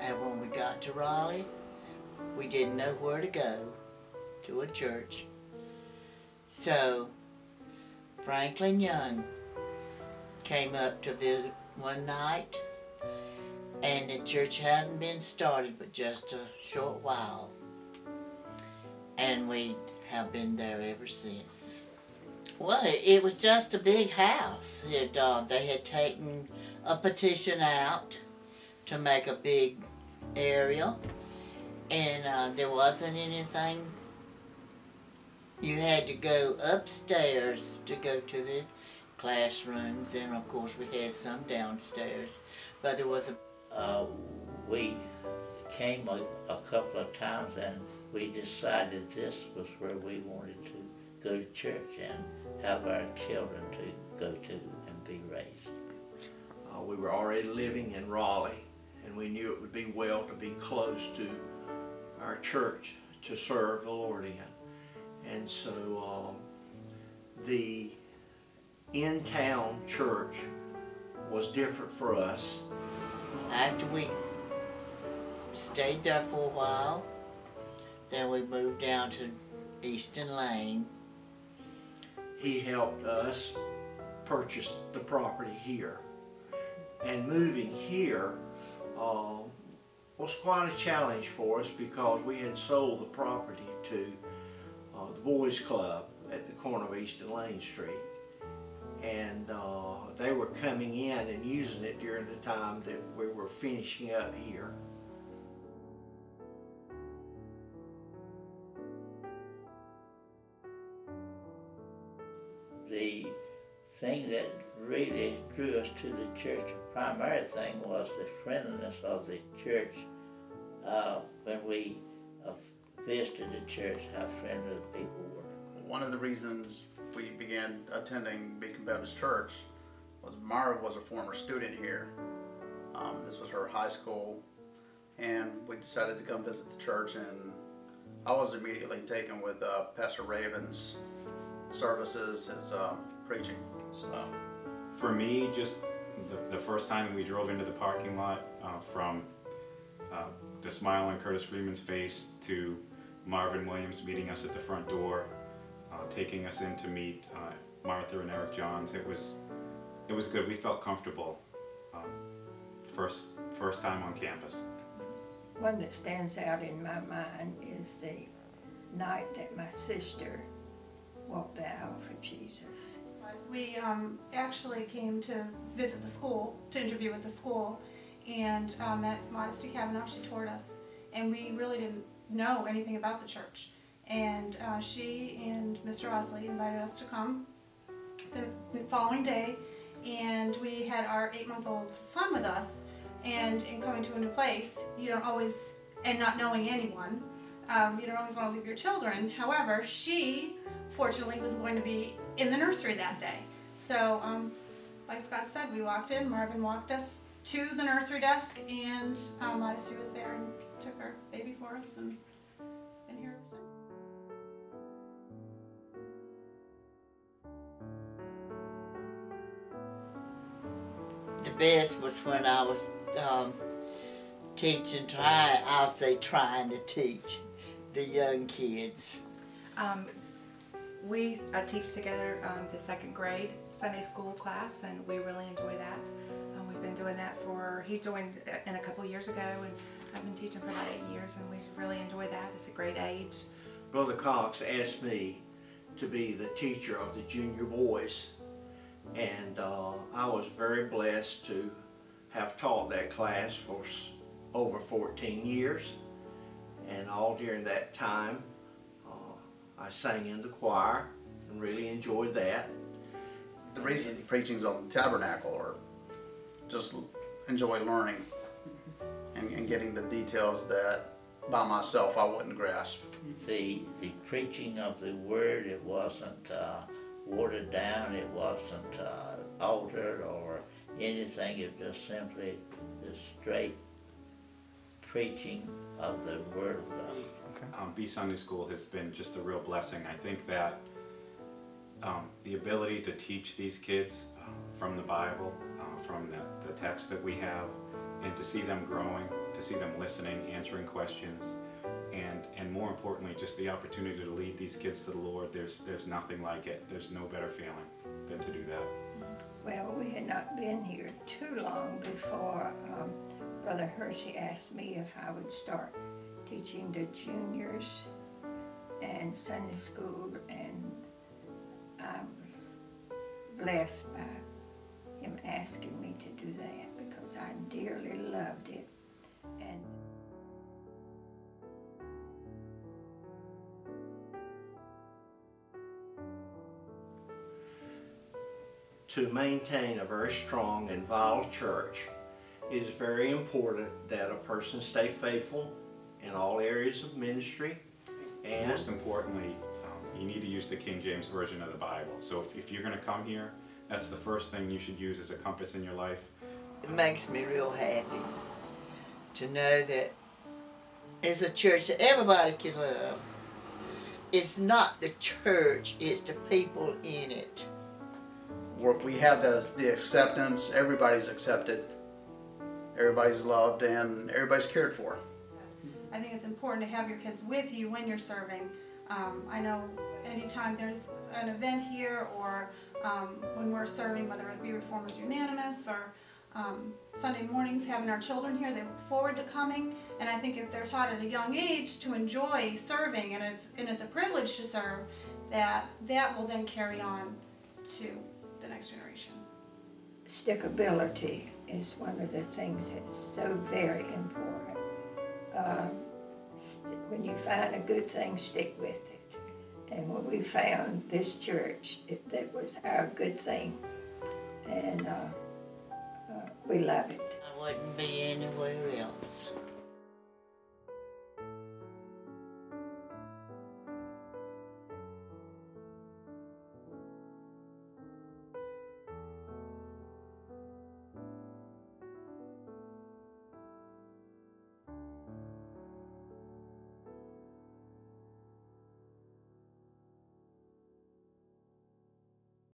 And when we got to Raleigh, we didn't know where to go to a church. So Franklin Young came up to visit one night, and the church hadn't been started but just a short while. And we have been there ever since. Well, it was just a big house. They had taken a petition out to make a big area, and there wasn't anything. You had to go upstairs to go to the classrooms, and of course we had some downstairs, but there was we came a couple of times, and we decided this was where we wanted to go to church and have our children to go to and be raised. We were already living in Raleigh, and we knew it would be well to be close to our church to serve the Lord in. And so the in-town church was different for us. After we stayed there for a while, then we moved down to Easton Lane. He helped us purchase the property here. And moving here was quite a challenge for us because we had sold the property to the Boys Club at the corner of Easton Lane Street. And they were coming in and using it during the time that we were finishing up here. The thing that really drew us to the church, the primary thing, was the friendliness of the church. When we visited the church, how friendly the people were. One of the reasons we began attending Beacon Baptist Church was Mara was a former student here. This was her high school, and we decided to come visit the church, and I was immediately taken with Pastor Raven's services, his preaching. So, for me, just the first time we drove into the parking lot, from the smile on Curtis Freeman's face to Marvin Williams meeting us at the front door, taking us in to meet Martha and Eric Johns, it was good. We felt comfortable. First time on campus. One that stands out in my mind is the night that my sister walked the aisle for Jesus. We actually came to visit the school, to interview with the school, and met Modesty Kavanaugh. She toured us, and we really didn't know anything about the church. And she and Mr. Osley invited us to come the following day, and we had our 8-month-old son with us. And in coming to a new place, you don't always, and not knowing anyone, you don't always want to leave your children. However, she fortunately was going to be in the nursery that day. So, like Scott said, we walked in, Marvin walked us to the nursery desk, and Modesty was there and took our baby for us, and been here ever since. The best was when I was teaching, trying to teach the young kids. We teach together the 2nd grade Sunday school class, and we really enjoy that. We've been doing that he joined in a couple years ago, and I've been teaching for about 8 years, and we really enjoy that. It's a great age. Brother Cox asked me to be the teacher of the junior boys, and I was very blessed to have taught that class for over 14 years, and all during that time I sang in the choir and really enjoyed that. the recent preachings on the tabernacle are just enjoy learning and getting the details that by myself I wouldn't grasp. The preaching of the word, it wasn't watered down, it wasn't altered or anything. It was just simply the straight preaching of the word of God. Okay. B Sunday School has been just a real blessing. I think that the ability to teach these kids from the Bible, from the text that we have, and to see them growing, to to see them listening, answering questions, and more importantly, just the opportunity to lead these kids to the Lord. There's nothing like it. There's no better feeling than to do that. Well, we had not been here too long before Brother Hershey asked me if I would start teaching the juniors and Sunday school, and I was blessed by him asking me to do that because I dearly loved it. And to maintain a very strong and vital church, it is very important that a person stay faithful in all areas of ministry. And most importantly, you need to use the King James Version of the Bible. So if you're going to come here, that's the first thing you should use as a compass in your life. It makes me real happy to know that it's a church that everybody can love. It's not the church, it's the people in it. We have the acceptance, everybody's accepted, everybody's loved, and everybody's cared for. I think it's important to have your kids with you when you're serving. I know anytime there's an event here or when we're serving, whether it be Reformers Unanimous or Sunday mornings, having our children here, they look forward to coming. And I think if they're taught at a young age to enjoy serving, and it's a privilege to serve, that will then carry on to the next generation. stickability is one of the things that's so very important. When you find a good thing, stick with it. And when we found this church, that was our good thing. And we love it. I wouldn't be anywhere else.